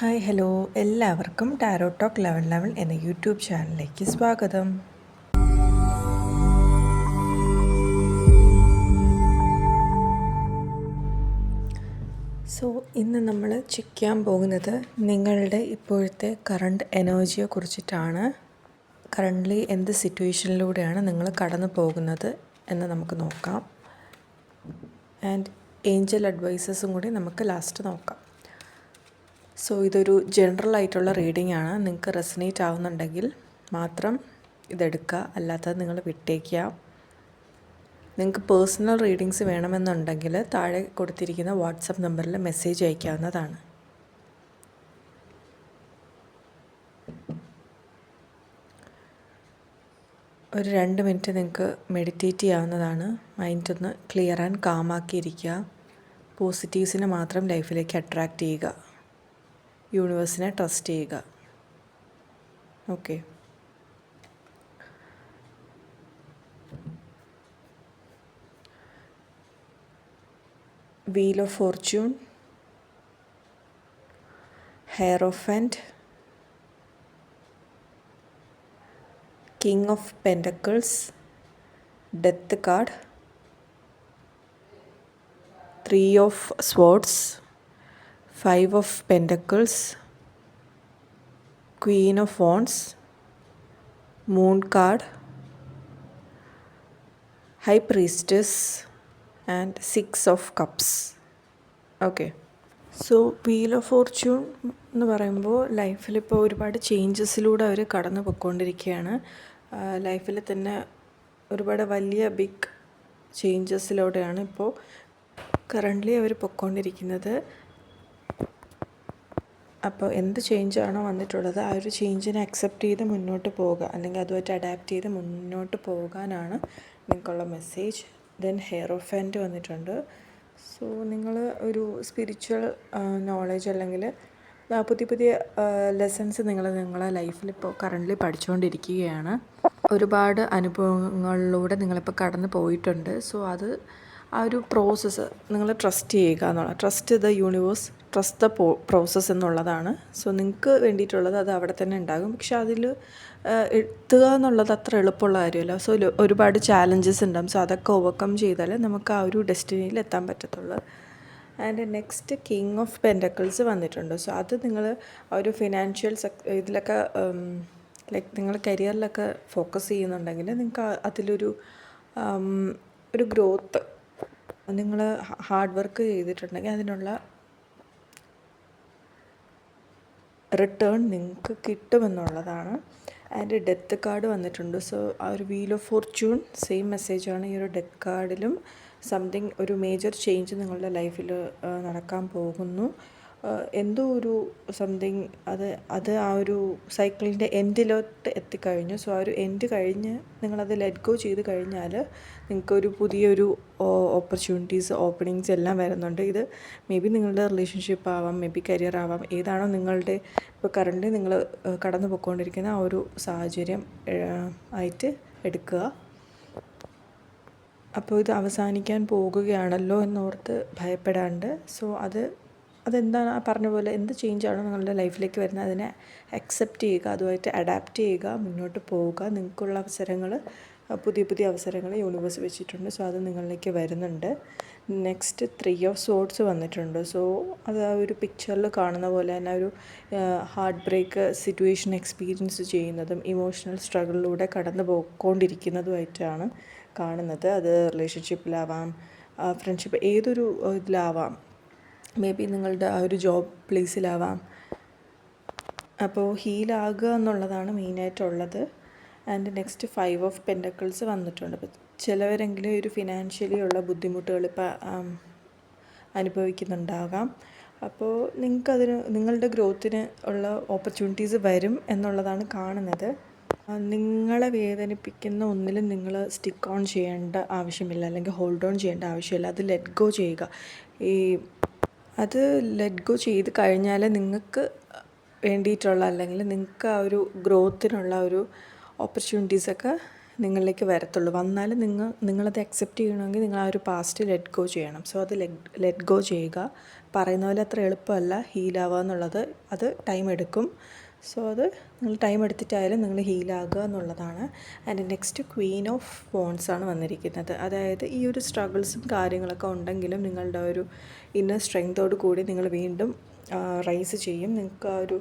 Hi hello എല്ലാവർക്കും tarot talk 11 എന്ന YouTube ചാനലിലേക്ക് സ്വാഗതം. ഇന്ന് നമ്മൾ ചെക്ക് ചെയ്യാൻ പോകുന്നത് നിങ്ങളുടെ ഇപ്പോഴത്തെ കറണ്ട് എനർജിയെ കുറിച്ചിട്ടാണ്. കറൻ്റ്ലി എന്ത് സിറ്റുവേഷനിലൂടെയാണ് നിങ്ങൾ കടന്നു പോകുന്നത് എന്ന് നമുക്ക് നോക്കാം. ആൻഡ് ഏഞ്ചൽ അഡ്വൈസസും കൂടി നമുക്ക് ലാസ്റ്റ് നോക്കാം. ഇതൊരു ജനറൽ ആയിട്ടുള്ള റീഡിംഗ് ആണ്. നിങ്ങൾക്ക് റെസനേറ്റ് ആവുന്നുണ്ടെങ്കിൽ മാത്രം ഇതെടുക്കുക, അല്ലാത്തത് നിങ്ങൾ വിട്ടേക്കുക. നിങ്ങൾക്ക് പേഴ്സണൽ റീഡിങ്സ് വേണമെന്നുണ്ടെങ്കിൽ താഴെ കൊടുത്തിരിക്കുന്ന വാട്സപ്പ് നമ്പറിൽ മെസ്സേജ് അയക്കാവുന്നതാണ്. ഒരു 2 മിനിറ്റ് നിങ്ങൾക്ക് മെഡിറ്റേറ്റ് ചെയ്യാവുന്നതാണ്. മൈൻഡ് ഒന്ന് ക്ലിയർ ആൻഡ് കാമാക്കിയിരിക്കുക. പോസിറ്റീവ്സിനെ മാത്രം ലൈഫിലേക്ക് അട്രാക്റ്റ് ചെയ്യുക. യൂണിവേഴ്സിനെ ട്രസ്റ്റ് ചെയ്യുക. Okay. Wheel of Fortune, Hierophant, King of Pentacles, Death card, 3 of Swords, 5 of Pentacles, Queen of Wands, Moon card, High Priestess and 6 of Cups. Okay. Wheel of Fortune എന്ന് പറയുമ്പോൾ ലൈഫിലിപ്പോൾ ഒരുപാട് ചേഞ്ചസിലൂടെ അവർ കടന്നു പോയിക്കൊണ്ടിരിക്കുകയാണ്. ലൈഫിൽ തന്നെ ഒരുപാട് വലിയ ബിഗ് ചേഞ്ചസിലൂടെയാണ് ഇപ്പോൾ കറൻ്റ്ലി അവർ പൊയ്ക്കൊണ്ടിരിക്കുന്നത്. അപ്പോൾ എന്ത് ചേഞ്ചാണോ വന്നിട്ടുള്ളത് ആ ഒരു ചേഞ്ചിനെ അക്സെപ്റ്റ് ചെയ്ത് മുന്നോട്ട് പോവുക, അല്ലെങ്കിൽ അതുമായിട്ട് അഡാപ്റ്റ് ചെയ്ത് മുന്നോട്ട് പോകാനാണ് നിങ്ങൾക്കുള്ള മെസ്സേജ്. ദെൻ ഹെയറോഫാൻറ്റ് വന്നിട്ടുണ്ട്. നിങ്ങൾ ഒരു സ്പിരിച്വൽ നോളേജ് അല്ലെങ്കിൽ പുതിയ പുതിയ ലെസൺസ് നിങ്ങളെ ലൈഫിൽ ഇപ്പോൾ കറൻ്റ്ലി പഠിച്ചുകൊണ്ടിരിക്കുകയാണ്. ഒരുപാട് അനുഭവങ്ങളിലൂടെ നിങ്ങളിപ്പോൾ കടന്നു പോയിട്ടുണ്ട്. അത് ആ ഒരു പ്രോസസ്സ് നിങ്ങൾ ട്രസ്റ്റ് ചെയ്യുക എന്നുള്ളത്. Trust the universe, trust the process എന്നുള്ളതാണ്. നിങ്ങൾക്ക് വേണ്ടിയിട്ടുള്ളത് അത് അവിടെ തന്നെ ഉണ്ടാകും. പക്ഷെ അതിൽ എത്തുക എന്നുള്ളത് അത്ര എളുപ്പമുള്ള കാര്യമല്ല. ഒരുപാട് ചാലഞ്ചസ് ഉണ്ടാകും. അതൊക്കെ ഓവർകം ചെയ്താൽ നമുക്ക് ആ ഒരു ഡെസ്റ്റിനിയിൽ എത്താൻ പറ്റത്തുള്ളൂ. And next king of pentacles വന്നിട്ടുണ്ട്. അത് നിങ്ങൾ ആ ഒരു ഫിനാൻഷ്യൽ ഇതിലൊക്കെ ലൈക്ക് നിങ്ങൾ കരിയറിലൊക്കെ ഫോക്കസ് ചെയ്യുന്നുണ്ടെങ്കിൽ നിങ്ങൾക്ക് അതിലൊരു ഒരു ഗ്രോത്ത്, നിങ്ങൾ ഹാർഡ് വർക്ക് ചെയ്തിട്ടുണ്ടെങ്കിൽ അതിനുള്ള റിട്ടേൺ നിങ്ങൾക്ക് കിട്ടുമെന്നുള്ളതാണ്. ആൻഡ് ഡെത്ത് കാർഡ് വന്നിട്ടുണ്ട്. ആ ഒരു വീൽ ഓഫ് ഫോർച്യൂൺ സെയിം മെസ്സേജാണ് ഈ ഒരു ഡെത്ത് കാർഡിലും. സംതിങ് ഒരു മേജർ ചേഞ്ച് നിങ്ങളുടെ ലൈഫിൽ നടക്കാൻ പോകുന്നു. എന്തോ ഒരു സംതിങ് അത് ആ ഒരു സൈക്കിളിൻ്റെ എൻഡിലോട്ട് എത്തിക്കഴിഞ്ഞു. ആ ഒരു എൻഡ് കഴിഞ്ഞ് നിങ്ങളത് ലെറ്റ് ഗോ ചെയ്ത് കഴിഞ്ഞാൽ നിങ്ങൾക്കൊരു പുതിയൊരു ഓപ്പർച്യൂണിറ്റീസ്, ഓപ്പണിങ്സ് എല്ലാം വരുന്നുണ്ട്. ഇത് മേ ബി നിങ്ങളുടെ റിലേഷൻഷിപ്പ് ആവാം, മേ ബി കരിയർ ആവാം. ഏതാണോ നിങ്ങളുടെ ഇപ്പോൾ കറൻ്റ് നിങ്ങൾ കടന്നു പോയിക്കൊണ്ടിരിക്കുന്ന ആ ഒരു സാഹചര്യം ആയിട്ട് എടുക്കുക. അപ്പോൾ ഇത് അവസാനിക്കാൻ പോകുകയാണല്ലോ എന്നോർത്ത് ഭയപ്പെടാണ്ട് അതെന്താണ് പറഞ്ഞ പോലെ എന്ത് ചേഞ്ചാണോ നിങ്ങളുടെ ലൈഫിലേക്ക് വരുന്നത് അതിനെ അക്സെപ്റ്റ് ചെയ്യുക, അതുമായിട്ട് അഡാപ്റ്റ് ചെയ്യുക, മുന്നോട്ട് പോവുക. നിങ്ങൾക്കുള്ള അവസരങ്ങൾ, പുതിയ പുതിയ അവസരങ്ങൾ യൂണിവേഴ്സ് വെച്ചിട്ടുണ്ട്. അത് നിങ്ങളിലേക്ക് വരുന്നുണ്ട്. നെക്സ്റ്റ് 3 ഓഫ് സോർഡ്സ് വന്നിട്ടുണ്ട്. അത് ആ ഒരു പിക്ചറിൽ കാണുന്ന പോലെ തന്നെ ഒരു ഹാർട്ട് ബ്രേക്ക് സിറ്റുവേഷൻ എക്സ്പീരിയൻസ് ചെയ്യുന്നതും ഇമോഷണൽ സ്ട്രഗിളിലൂടെ കടന്നു പോയിക്കൊണ്ടിരിക്കുന്നതുമായിട്ടാണ് കാണുന്നത്. അത് റിലേഷൻഷിപ്പിലാവാം, ഫ്രണ്ട്ഷിപ്പ്, ഏതൊരു ഇതിലാവാം. മേ ബി നിങ്ങളുടെ ആ ഒരു ജോബ് പ്ലേസിലാവാം. അപ്പോൾ ഹീലാകുക എന്നുള്ളതാണ് മെയിനായിട്ടുള്ളത്. ആൻഡ് നെക്സ്റ്റ് 5 ഓഫ് പെൻറ്റക്കിൾസ് വന്നിട്ടുണ്ട്. അപ്പോൾ ചിലവരെങ്കിലും ഒരു ഫിനാൻഷ്യലി ഉള്ള ബുദ്ധിമുട്ടുകൾ ഇപ്പോൾ അനുഭവിക്കുന്നുണ്ടാകാം. അപ്പോൾ നിങ്ങളുടെ ഗ്രോത്തിന് ഉള്ള ഓപ്പർച്യൂണിറ്റീസ് വരും എന്നുള്ളതാണ് കാണുന്നത്. നിങ്ങളെ വേദനിപ്പിക്കുന്ന ഒന്നിലും നിങ്ങൾ സ്റ്റിക്ക് ഓൺ ചെയ്യേണ്ട ആവശ്യമില്ല, അല്ലെങ്കിൽ ഹോൾഡ് ഓൺ ചെയ്യേണ്ട ആവശ്യമില്ല. അത് ലെറ്റ് ഗോ ചെയ്യുക. അത് ലെറ്റ് ഗോ ചെയ്ത് കഴിഞ്ഞാൽ നിങ്ങൾക്ക് വേണ്ടിയിട്ടുള്ള, അല്ലെങ്കിൽ നിങ്ങൾക്ക് ആ ഒരു ഗ്രോത്തിനുള്ള ഒരു ഓപ്പർച്യൂണിറ്റീസൊക്കെ നിങ്ങളിലേക്ക് വരത്തുള്ളൂ. വന്നാലും നിങ്ങളത് അക്സെപ്റ്റ് ചെയ്യണമെങ്കിൽ നിങ്ങൾ ആ ഒരു പാസ്റ്റ് ലെറ്റ് ഗോ ചെയ്യണം. സോ അത് ലെറ്റ് ഗോ ചെയ്യുക. പറയുന്ന പോലെ അത്ര എളുപ്പമല്ല ഹീലാവുക എന്നുള്ളത്. അത് ടൈം എടുക്കും. സോ അത് നിങ്ങൾ ടൈം എടുത്തിട്ടായാലും നിങ്ങൾ ഹീലാകുക എന്നുള്ളതാണ്. And next Queen of wands ആണ് വന്നിരിക്കുന്നത്. അതായത് ഈ ഒരു സ്ട്രഗിൾസും കാര്യങ്ങളൊക്കെ ഉണ്ടെങ്കിലും നിങ്ങളുടെ ഒരു ഇന്നർ സ്ട്രെങ്തോട് കൂടി നിങ്ങൾ വീണ്ടും റൈസ് ചെയ്യും. നിങ്ങൾക്ക് ആ ഒരു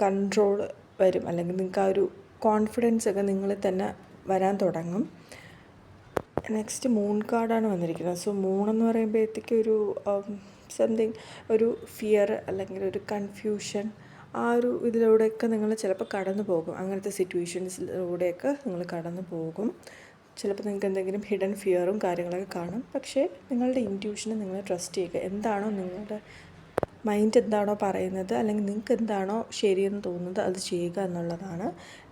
കൺട്രോൾ വരും, അല്ലെങ്കിൽ നിങ്ങൾക്ക് ആ ഒരു കോൺഫിഡൻസ് ഒക്കെ നിങ്ങളിൽ തന്നെ വരാൻ തുടങ്ങും. നെക്സ്റ്റ് മൂൺ കാർഡാണ് വന്നിരിക്കുന്നത്. സോ മൂൺ എന്ന് പറയുമ്പോഴത്തേക്ക് ഒരു സംതിങ് ഒരു ഫിയർ അല്ലെങ്കിൽ ഒരു കൺഫ്യൂഷൻ, ആ ഒരു ഇതിലൂടെയൊക്കെ നിങ്ങൾ ചിലപ്പോൾ കടന്നു പോകും. അങ്ങനത്തെ സിറ്റുവേഷൻസിലൂടെയൊക്കെ നിങ്ങൾ കടന്നു പോകും. ചിലപ്പോൾ നിങ്ങൾക്ക് എന്തെങ്കിലും ഹിഡൻ ഫിയറും കാര്യങ്ങളൊക്കെ കാണും. പക്ഷേ നിങ്ങളുടെ ഇൻറ്റ്യൂഷനെ നിങ്ങൾ ട്രസ്റ്റ് ചെയ്യുക. എന്താണോ നിങ്ങളുടെ മൈൻഡ് എന്താണോ പറയുന്നത്, അല്ലെങ്കിൽ നിങ്ങൾക്ക് എന്താണോ ശരിയെന്ന് തോന്നുന്നത് അത് ചെയ്യുക എന്നുള്ളതാണ്.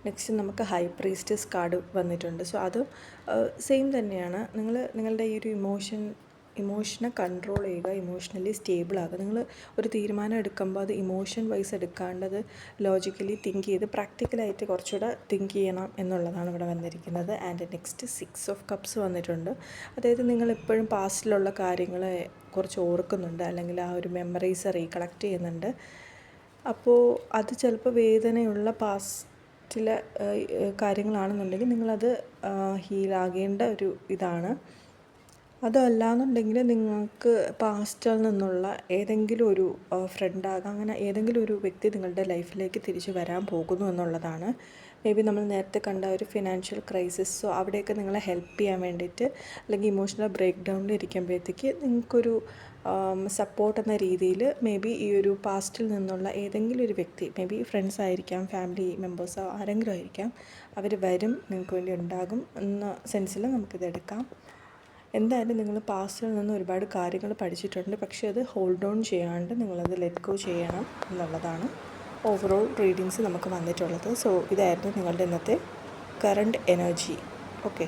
നെക്സ്റ്റ് നമുക്ക് ഹൈ പ്രീസ്റ്റസ് കാർഡ് വന്നിട്ടുണ്ട്. സോ അത് സെയിം തന്നെയാണ്. നിങ്ങളുടെ ഈ ഒരു ഇമോഷനെ കൺട്രോൾ ചെയ്യുക, ഇമോഷണലി സ്റ്റേബിൾ ആകുക. നിങ്ങൾ ഒരു തീരുമാനം എടുക്കുമ്പോൾ അത് ഇമോഷൻ വൈസ് എടുക്കാണ്ട് അത് ലോജിക്കലി തിങ്ക് ചെയ്ത് പ്രാക്ടിക്കലായിട്ട് കുറച്ചുകൂടെ തിങ്ക് ചെയ്യണം എന്നുള്ളതാണ് ഇവിടെ വന്നിരിക്കുന്നത്. ആൻഡ് നെക്സ്റ്റ് 6 ഓഫ് കപ്സ് വന്നിട്ടുണ്ട്. അതായത് നിങ്ങളെപ്പോഴും പാസ്റ്റിലുള്ള കാര്യങ്ങളെ കുറച്ച് ഓർക്കുന്നുണ്ട്, അല്ലെങ്കിൽ ആ ഒരു മെമ്മറീസ് റീകളക്ട് ചെയ്യുന്നുണ്ട്. അപ്പോൾ അത് ചിലപ്പോൾ വേദനയുള്ള പാസ്റ്റിലെ കാര്യങ്ങളാണെന്നുണ്ടെങ്കിൽ നിങ്ങളത് ഹീലാകേണ്ട ഒരു ഇതാണ്. അതല്ലാന്നുണ്ടെങ്കിൽ നിങ്ങൾക്ക് പാസ്റ്റിൽ നിന്നുള്ള ഏതെങ്കിലും ഒരു ഫ്രണ്ടാകാം, അങ്ങനെ ഏതെങ്കിലും ഒരു വ്യക്തി നിങ്ങളുടെ ലൈഫിലേക്ക് തിരിച്ച് വരാൻ പോകുന്നു എന്നുള്ളതാണ്. മേ ബി നമ്മൾ നേരത്തെ കണ്ട ഒരു ഫിനാൻഷ്യൽ ക്രൈസിസ്, സോ അവിടെയൊക്കെ നിങ്ങളെ ഹെൽപ്പ് ചെയ്യാൻ വേണ്ടിയിട്ട്, അല്ലെങ്കിൽ ഇമോഷണൽ ബ്രേക്ക് ഡൗണിൽ ഇരിക്കുമ്പോഴത്തേക്ക് നിങ്ങൾക്കൊരു സപ്പോർട്ട് എന്ന രീതിയിൽ മേ ബി ഈ ഒരു പാസ്റ്റിൽ നിന്നുള്ള ഏതെങ്കിലും ഒരു വ്യക്തി, മേ ബി ഫ്രണ്ട്സ് ആയിരിക്കാം, ഫാമിലി മെമ്പേഴ്സോ ആരെങ്കിലും ആയിരിക്കാം, അവർ വരും, നിങ്ങൾക്ക് വേണ്ടി ഉണ്ടാകും എന്ന സെൻസിൽ നമുക്കിത് എടുക്കാം. എന്തായാലും നിങ്ങൾ പാസ്റ്റിൽ നിന്ന് ഒരുപാട് കാര്യങ്ങൾ പഠിച്ചിട്ടുണ്ട്. പക്ഷേ അത് ഹോൾഡ് ഓൺ ചെയ്യാണ്ട് നിങ്ങളത് ലെറ്റ് ഗോ ചെയ്യണം എന്നുള്ളതാണ് ഓവറോൾ റീഡിങ്സ് നമുക്ക് വന്നിട്ടുള്ളത്. സോ ഇതായിരുന്നു നിങ്ങളുടെ ഇന്നത്തെ കറണ്ട് എനർജി. ഓക്കെ,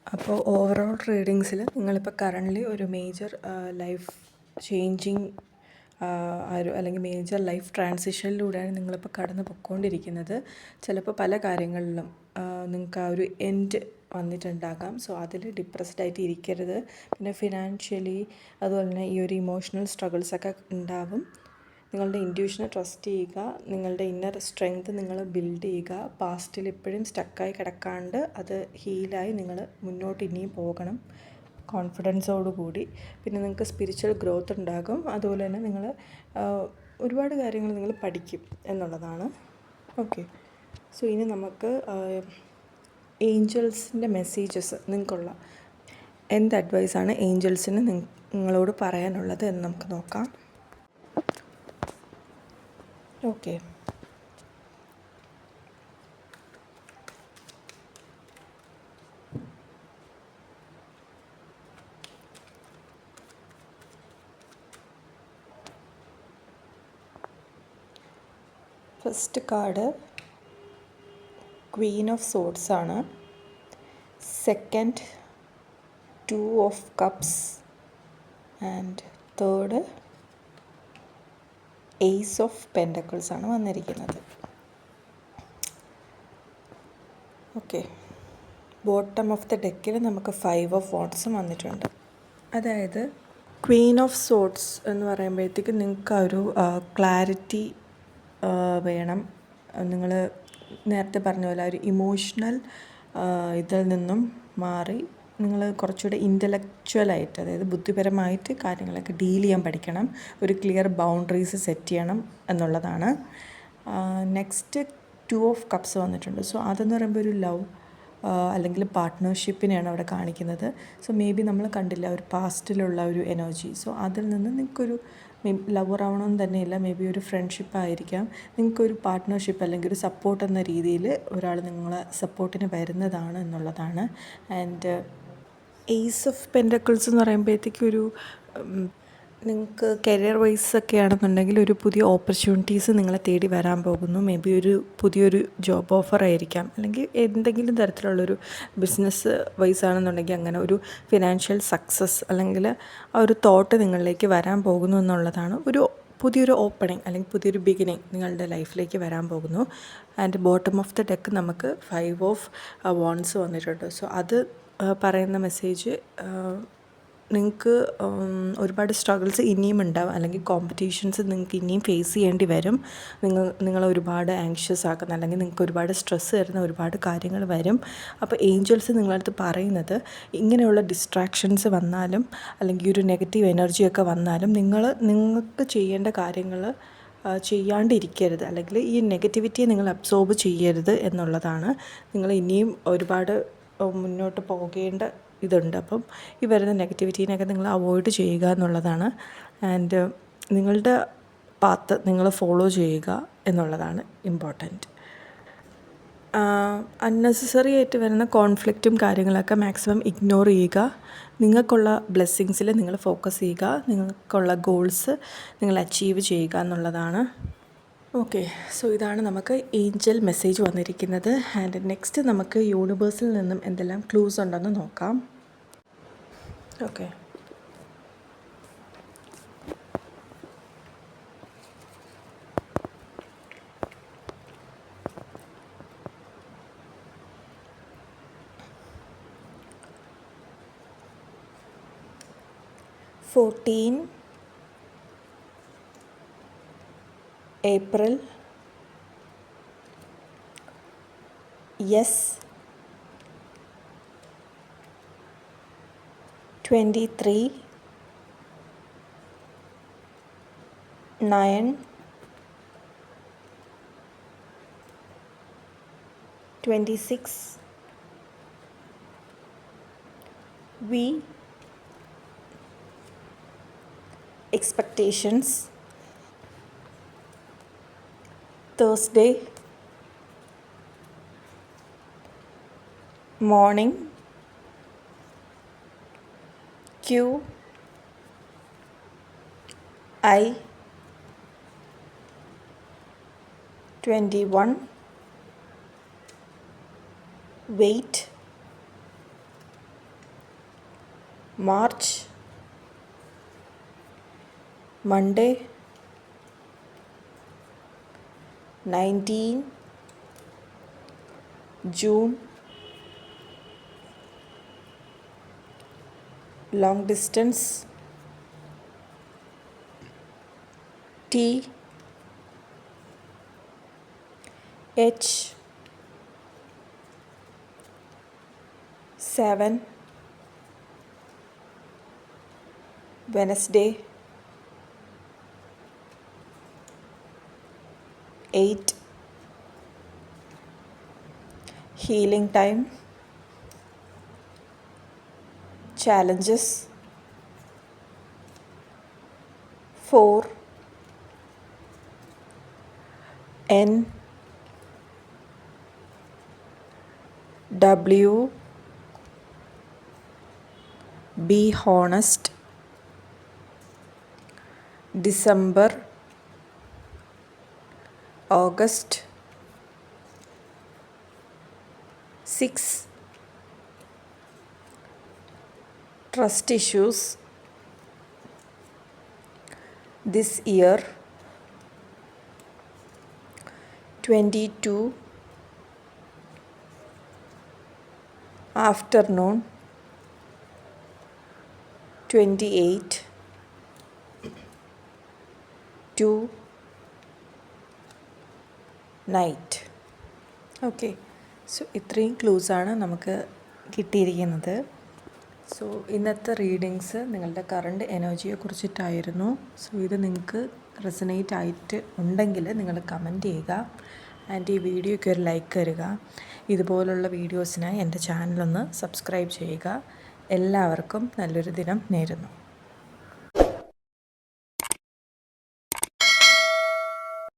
അപ്പോൾ ഓവറോൾ റീഡിങ്സിൽ നിങ്ങളിപ്പോൾ കറൻ്റ്ലി ഒരു മേജർ ലൈഫ് ചേഞ്ചിങ് അല്ലെങ്കിൽ മേജർ ലൈഫ് ട്രാൻസിഷനിലൂടെയാണ് നിങ്ങളിപ്പോൾ കടന്നു പൊയ്ക്കൊണ്ടിരിക്കുന്നത്. ചിലപ്പോൾ പല കാര്യങ്ങളിലും നിങ്ങൾക്ക് ആ ഒരു എൻഡ് വന്നിട്ടുണ്ടാകാം. സോ അതിൽ ഡിപ്രസ്ഡ് ആയിട്ട് ഇരിക്കരുത്. പിന്നെ ഫിനാൻഷ്യലി അതുപോലെ തന്നെ ഈ ഒരു ഇമോഷണൽ സ്ട്രഗിൾസൊക്കെ ഉണ്ടാകും. നിങ്ങളുടെ ഇൻറ്റ്യൂഷനെ ട്രസ്റ്റ് ചെയ്യുക, നിങ്ങളുടെ ഇന്നർ സ്ട്രെങ്ത് നിങ്ങൾ ബിൽഡ് ചെയ്യുക. പാസ്റ്റിൽ എപ്പോഴും സ്റ്റക്കായി കിടക്കാണ്ട് അത് ഹീലായി നിങ്ങൾ മുന്നോട്ട് ഇനിയും പോകണം കോൺഫിഡൻസോടുകൂടി. പിന്നെ നിങ്ങൾക്ക് സ്പിരിച്വൽ ഗ്രോത്ത് ഉണ്ടാകും. അതുപോലെ തന്നെ നിങ്ങൾ ഒരുപാട് കാര്യങ്ങൾ നിങ്ങൾ പഠിക്കും എന്നുള്ളതാണ്. ഓക്കെ, സോ ഇനി നമുക്ക് ഏഞ്ചൽസിൻ്റെ മെസ്സേജസ്, നിങ്ങൾക്കുള്ള എന്ത് അഡ്വൈസാണ് ഏഞ്ചൽസിന് നിങ്ങളോട് പറയാനുള്ളത് എന്ന് നമുക്ക് നോക്കാം. Okay, first card queen of swords ആണ്. Second 2 of cups and third ace of pentacles ആണ് വന്നിരിക്കുന്നത്. ഓക്കെ, ബോട്ടം ഓഫ് ദ ഡെക്കിൽ നമുക്ക് 5 ഓഫ് വാട്ട്സും വന്നിട്ടുണ്ട്. അതായത് ക്വീൻ ഓഫ് സോർഡ്സ് എന്ന് പറയുമ്പോഴത്തേക്ക് നിങ്ങൾക്ക് ആ ഒരു ക്ലാരിറ്റി വേണം. നിങ്ങൾ നേരത്തെ പറഞ്ഞ പോലെ ഒരു ഇമോഷണൽ ഇതിൽ നിന്നും മാറി നിങ്ങൾ കുറച്ചുകൂടെ ഇൻ്റലക്ച്വലായിട്ട്, അതായത് ബുദ്ധിപരമായിട്ട് കാര്യങ്ങളൊക്കെ ഡീൽ ചെയ്യാൻ പഠിക്കണം. ഒരു ക്ലിയർ ബൗണ്ടറീസ് സെറ്റ് ചെയ്യണം എന്നുള്ളതാണ്. നെക്സ്റ്റ് 2 ഓഫ് കപ്സ് വന്നിട്ടുണ്ട്. സോ അതെന്ന് പറയുമ്പോൾ ഒരു ലവ് അല്ലെങ്കിൽ പാർട്ട്ണർഷിപ്പിനെയാണ് അവിടെ കാണിക്കുന്നത്. സോ മേ ബി നമ്മൾ കണ്ടില്ല ഒരു പാസ്റ്റിലുള്ള ഒരു എനർജി. സോ അതിൽ നിന്ന് നിങ്ങൾക്കൊരു ലവർ ആവണമെന്ന് തന്നെയില്ല, മേ ബി ഒരു ഫ്രണ്ട്ഷിപ്പ് ആയിരിക്കാം, നിങ്ങൾക്കൊരു പാർട്ട്ണർഷിപ്പ് അല്ലെങ്കിൽ ഒരു സപ്പോർട്ട് എന്ന രീതിയിൽ ഒരാൾ നിങ്ങളെ സപ്പോർട്ടിന് വരുന്നതാണ് എന്നുള്ളതാണ്. ആൻഡ് ഏസ് ഓഫ് പെൻറ്റക്കിൾസ് എന്ന് പറയുമ്പോഴത്തേക്കൊരു നിങ്ങൾക്ക് കരിയർ വൈസ് ഒക്കെ ആണെന്നുണ്ടെങ്കിൽ ഒരു പുതിയ ഓപ്പർച്യൂണിറ്റീസ് നിങ്ങളെ തേടി വരാൻ പോകുന്നു. മേ ബി ഒരു പുതിയൊരു ജോബ് ഓഫർ ആയിരിക്കാം, അല്ലെങ്കിൽ എന്തെങ്കിലും തരത്തിലുള്ളൊരു ബിസിനസ് വൈസ് ആണെന്നുണ്ടെങ്കിൽ അങ്ങനെ ഒരു ഫിനാൻഷ്യൽ സക്സസ് അല്ലെങ്കിൽ ആ ഒരു തോട്ട് നിങ്ങളിലേക്ക് വരാൻ പോകുന്നു എന്നുള്ളതാണ്. ഒരു പുതിയൊരു ഓപ്പണിംഗ് അല്ലെങ്കിൽ പുതിയൊരു ബിഗിനിങ് നിങ്ങളുടെ ലൈഫിലേക്ക് വരാൻ പോകുന്നു. And bottom of the deck നമുക്ക് 5 ഓഫ് വാൺസ് വന്നിട്ടുണ്ട്. സോ അത് പറയുന്ന മെസ്സേജ് നിങ്ങൾക്ക് ഒരുപാട് സ്ട്രഗിൾസ് ഇനിയും ഉണ്ടാവും, അല്ലെങ്കിൽ കോമ്പറ്റീഷൻസ് നിങ്ങൾക്ക് ഇനിയും ഫേസ് ചെയ്യേണ്ടി വരും. നിങ്ങളെ ഒരുപാട് ആങ്ഷ്യസ് ആക്കുന്ന അല്ലെങ്കിൽ നിങ്ങൾക്ക് ഒരുപാട് സ്ട്രെസ്സ് തരുന്ന ഒരുപാട് കാര്യങ്ങൾ വരും. അപ്പോൾ ഏഞ്ചൽസ് നിങ്ങളടുത്ത് പറയുന്നത് ഇങ്ങനെയുള്ള ഡിസ്ട്രാക്ഷൻസ് വന്നാലും അല്ലെങ്കിൽ ഒരു നെഗറ്റീവ് എനർജിയൊക്കെ വന്നാലും നിങ്ങൾക്ക് ചെയ്യേണ്ട കാര്യങ്ങൾ ചെയ്യാണ്ടിരിക്കരുത്, അല്ലെങ്കിൽ ഈ നെഗറ്റിവിറ്റിയെ നിങ്ങൾ അബ്സോർബ് ചെയ്യരുത് എന്നുള്ളതാണ്. നിങ്ങൾ ഇനിയും ഒരുപാട് മുന്നോട്ട് പോകേണ്ട ഇതുണ്ട്. അപ്പം ഈ വരുന്ന നെഗറ്റിവിറ്റീനെയൊക്കെ നിങ്ങൾ അവോയ്ഡ് ചെയ്യുക എന്നുള്ളതാണ്. ആൻഡ് നിങ്ങളുടെ പാത്ത് നിങ്ങൾ ഫോളോ ചെയ്യുക എന്നുള്ളതാണ് ഇമ്പോർട്ടൻറ്റ്. അൺനെസസറി ആയിട്ട് വരുന്ന കോൺഫ്ലിക്റ്റും കാര്യങ്ങളൊക്കെ മാക്സിമം ഇഗ്നോർ ചെയ്യുക. നിങ്ങൾക്കുള്ള ബ്ലെസ്സിങ്സിൽ നിങ്ങൾ ഫോക്കസ് ചെയ്യുക. നിങ്ങൾക്കുള്ള ഗോൾസ് നിങ്ങൾ അച്ചീവ് ചെയ്യുക എന്നുള്ളതാണ്. ഓക്കെ, സോ ഇതാണ് നമുക്ക് ഏഞ്ചൽ മെസ്സേജ് വന്നിരിക്കുന്നത്. ആൻഡ് നെക്സ്റ്റ് നമുക്ക് യൂണിവേഴ്സിൽ നിന്നും എന്തെല്ലാം ക്ലൂസ് ഉണ്ടെന്ന് നോക്കാം. Okay, April, yes, 23, 9, 26, V, expectations, Thursday, morning, Q, I, 21, wait, March, Monday, 19, June, long distance, T, H, 7, Wednesday, 8, healing time, challenges, 4, N, W, be honest, December, August, 6, trust issues, this year, 22, afternoon, 28, 2, night. Okay, so ഇത്രയും ക്ലൂസാണ് നമുക്ക് കിട്ടിയിരിക്കുന്നത്. So ഇന്നത്തെ readings നിങ്ങളുടെ current എനർജിയെ കുറിച്ചിട്ടായിരുന്നു. So ഇത് നിങ്ങൾക്ക് resonate ആയിട്ട് ഉണ്ടെങ്കിൽ നിങ്ങൾ കമൻറ്റ് ചെയ്യുക. ആൻഡ് ഈ വീഡിയോയ്ക്ക് ഒരു ലൈക്ക് തരിക. ഇതുപോലുള്ള വീഡിയോസിനായി എൻ്റെ ചാനലൊന്ന് സബ്സ്ക്രൈബ് ചെയ്യുക. എല്ലാവർക്കും നല്ലൊരു ദിനം നേരുന്നു.